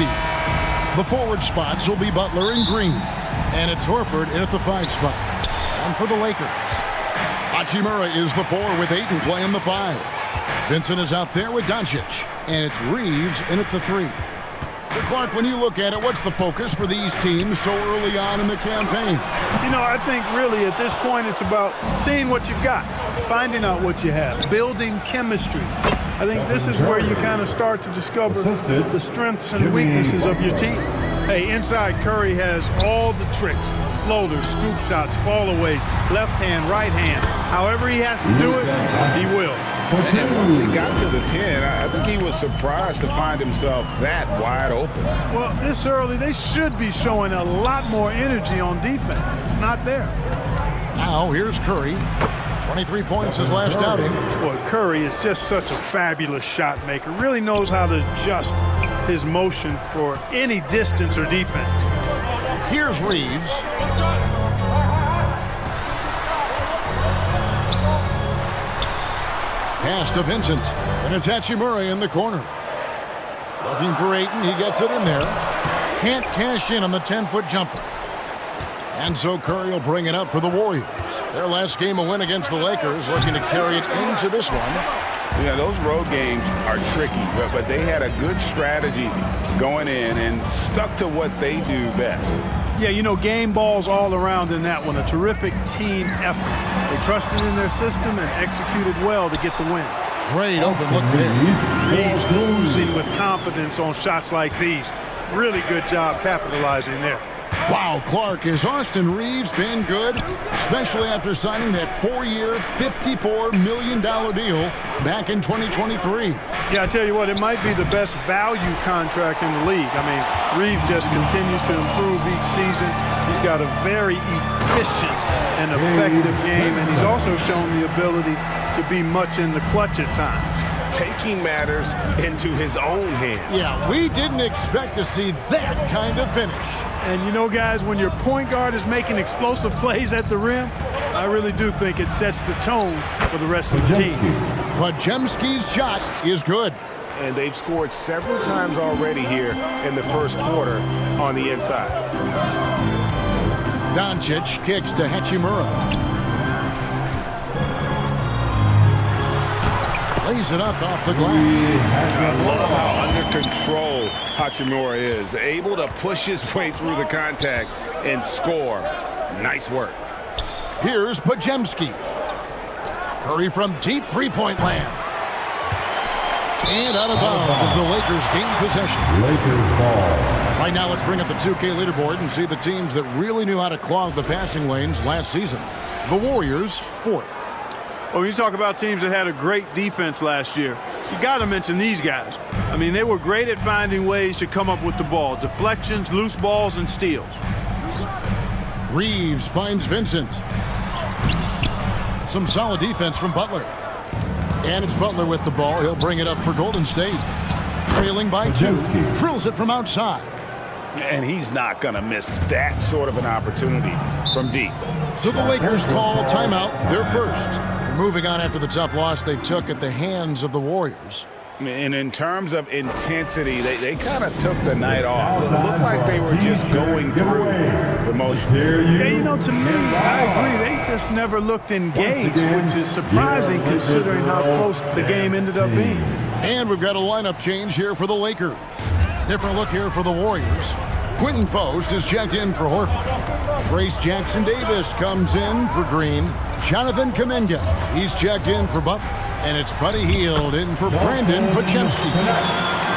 Podziemski. The forward spots will be Butler and Green. And it's Horford in at the 5 spot. And for the Lakers, Hachimura is the 4 with Ayton playing the 5. Vincent is out there with Doncic. And it's Reeves in at the 3. So Clark, when you look at it, what's the focus for these teams so early on in the campaign? You know, I think really at this point it's about seeing what you've got, finding out what you have, building chemistry. I think this is where you kind of start to discover the strengths and weaknesses of your team. Hey, inside Curry has all the tricks, floaters, scoop shots, fallaways, left hand, right hand. However he has to do it, he will. And once he got to the 10, I think he was surprised to find himself that wide open. Well, this early, they should be showing a lot more energy on defense. It's not there. Now, here's Curry. 23 points his last outing. Boy, Curry is just such a fabulous shot maker. Really knows how to adjust his motion for any distance or defense. Here's Reeves. Pass to Vincent, and it's Hachimura in the corner. Looking for Ayton, he gets it in there. Can't cash in on the 10-foot jumper. And so Curry will bring it up for the Warriors. Their last game, a win against the Lakers, looking to carry it into this one. Yeah, those road games are tricky, but they had a good strategy going in and stuck to what they do best. Yeah, you know, game balls all around in that one. A terrific team effort. They trusted in their system and executed well to get the win. Great open look there. Reeves oozing with confidence on shots like these. Really good job capitalizing there. Wow, Clark, has Austin Reeves been good? Especially after signing that 4-year, $54 million deal back in 2023. Yeah, I tell you what, it might be the best value contract in the league. I mean, Reeves just continues to improve each season. He's got a very efficient and effective game, and he's also shown the ability to be much in the clutch at times. Taking matters into his own hands. Yeah, we didn't expect to see that kind of finish. And you know, guys, when your point guard is making explosive plays at the rim, I really do think it sets the tone for the rest of the team. Podziemski's shot is good. And they've scored several times already here in the first quarter on the inside. Doncic kicks to Hachimura. Lays it up off the glass. I love how under control Hachimura is. Able to push his way through the contact and score. Nice work. Here's Podziemski. Curry from deep three-point land. And out of bounds as the Lakers gain possession. Lakers ball. Right now, let's bring up the 2K leaderboard and see the teams that really knew how to clog the passing lanes last season. The Warriors, 4th. Well, when you talk about teams that had a great defense last year, you got to mention these guys. I mean, they were great at finding ways to come up with the ball. Deflections, loose balls, and steals. Reeves finds Vincent. Some solid defense from Butler. And it's Butler with the ball. He'll bring it up for Golden State. Trailing by 2. Drills it from outside. And he's not going to miss that sort of an opportunity from deep. So the Lakers call timeout, their first. They're moving on after the tough loss they took at the hands of the Warriors. And in terms of intensity, they kind of took the night off. It looked like they were just going through the motions. Yeah, you know, to me, I agree. They just never looked engaged, which is surprising considering how close the game ended up being. And we've got a lineup change here for the Lakers. Different look here for the Warriors. Quentin Post is checked in for Horford. Trace Jackson-Davis comes in for Green. Jonathan Kuminga, he's checked in for Butler. And it's Buddy Hield in for Brandon Podziemski.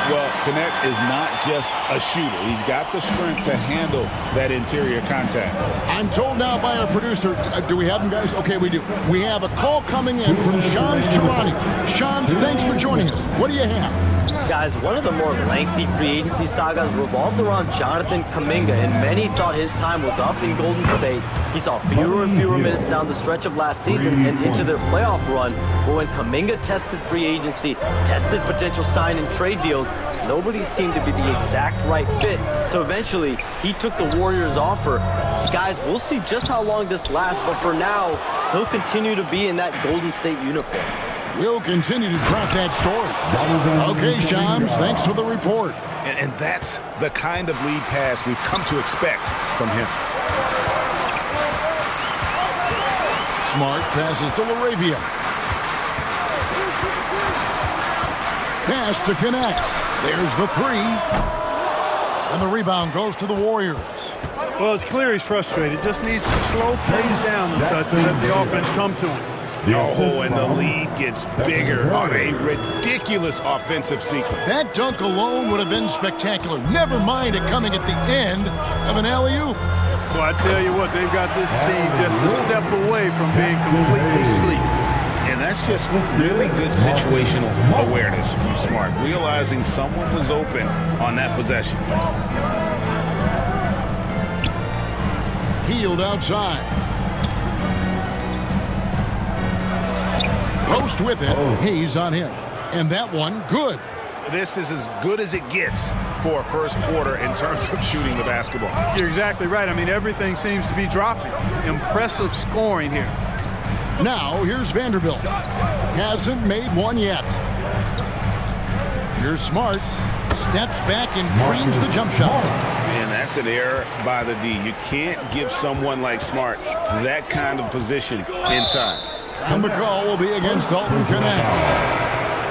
Well, Kenneth is not just a shooter. He's got the strength to handle that interior contact. I'm told now by our producer, do we have him, guys? Okay, we do. We have a call coming in from Shams Charani. Shams, thanks for joining us. What do you have? Guys, one of the more lengthy free agency sagas revolved around Jonathan Kuminga, and many thought his time was up in Golden State. He saw fewer and fewer minutes down the stretch of last season and into their playoff run, but when Kuminga tested free agency, tested potential sign and trade deals, nobody seemed to be the exact right fit, so eventually he took the Warriors' offer. Guys, we'll see just how long this lasts, but for now, he'll continue to be in that Golden State uniform. We'll continue to track that story. Okay, Shams, thanks for the report. And that's the kind of lead pass we've come to expect from him. Smart passes to LaRavia. Pass to connect. There's the three. And the rebound goes to the Warriors. Well, it's clear he's frustrated. Just needs to slow things down a touch and let the offense come to him. Oh, and the lead gets bigger on a ridiculous offensive sequence. That dunk alone would have been spectacular. Never mind it coming at the end of an alley-oop. Well, I tell you what, they've got this team just a step away from being completely asleep. And that's just really good situational awareness from Smart, realizing someone was open on that possession. Healed outside. Post with it. He's on him. And that one, good. This is as good as it gets for a first quarter in terms of shooting the basketball. You're exactly right. I mean, everything seems to be dropping. Impressive scoring here. Now, here's Vanderbilt. Hasn't made one yet. Here's Smart. Steps back and drains the jump shot. And that's an error by the D. You can't give someone like Smart that kind of position inside. And the call will be against Dalton Connect.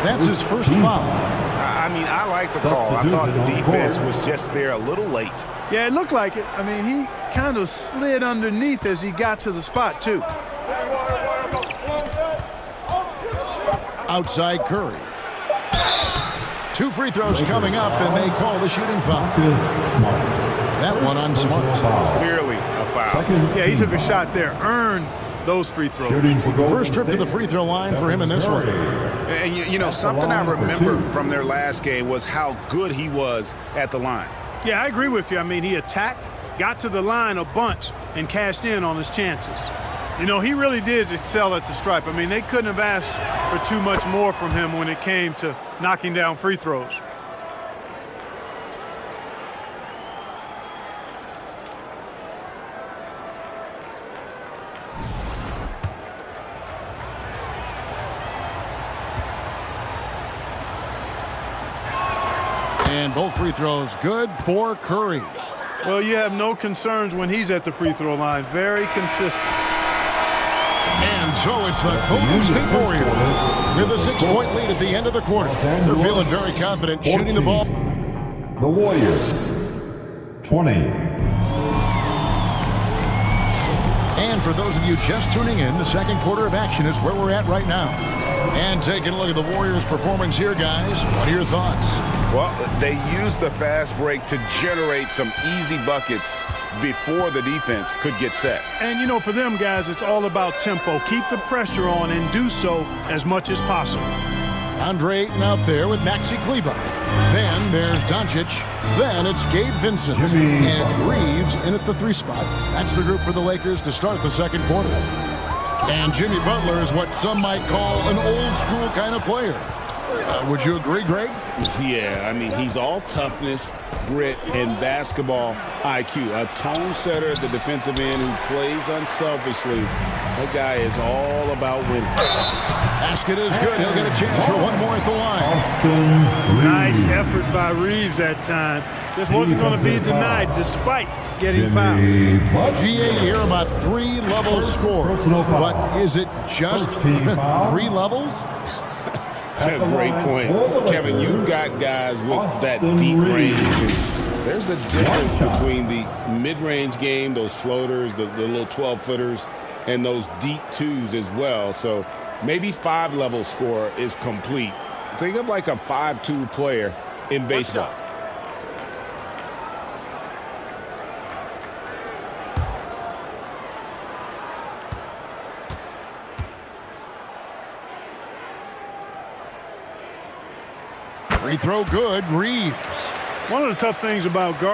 That's his first foul. I mean, I like the call. I thought the defense was just there a little late. Yeah, it looked like it. I mean, he kind of slid underneath as he got to the spot, too. Outside Curry. 2 free throws coming up, and they call the shooting foul. That one on Smart. Clearly a foul. Yeah, he took a shot there, earned those free throws. First trip to the free throw line for him in this one. And you know, something I remember from their last game was how good he was at the line. Yeah, I agree with you. I mean, he attacked, got to the line a bunch, and cashed in on his chances. You know, he really did excel at the stripe. I mean, they couldn't have asked for too much more from him when it came to knocking down free throws. And both free throws good for Curry. Well, you have no concerns when he's at the free throw line. Very consistent. And so it's the Golden State Warriors with a 6-point lead at the end of the quarter. They're feeling very confident shooting the ball. The Warriors, 20. And for those of you just tuning in, the second quarter of action is where we're at right now. And taking a look at the Warriors' performance here, guys. What are your thoughts? Well, they used the fast break to generate some easy buckets before the defense could get set. And, you know, for them, guys, it's all about tempo. Keep the pressure on and do so as much as possible. Andre Ayton out there with Maxi Kleber. Then there's Doncic. Then it's Gabe Vincent. And it's Reeves in at the 3 spot. That's the group for the Lakers to start the second quarter. And Jimmy Butler is what some might call an old-school kind of player. Would you agree, Greg? Yeah, I mean, he's all toughness, grit, and basketball IQ. A tone setter at the defensive end who plays unselfishly. That guy is all about winning. Basket is good. He'll get a chance for one more at the line. Nice effort by Reeves that time. This wasn't going to be denied despite getting fouled. GA here about 3 levels score. But is it just 3 levels? Great point. Kevin, you've got guys with that deep range. There's a difference between the mid-range game, those floaters, the little 12-footers, and those deep 2s as well. So maybe 5-level score is complete. Think of like a 5-2 player in baseball. Free throw good, Reeves. One of the tough things about guard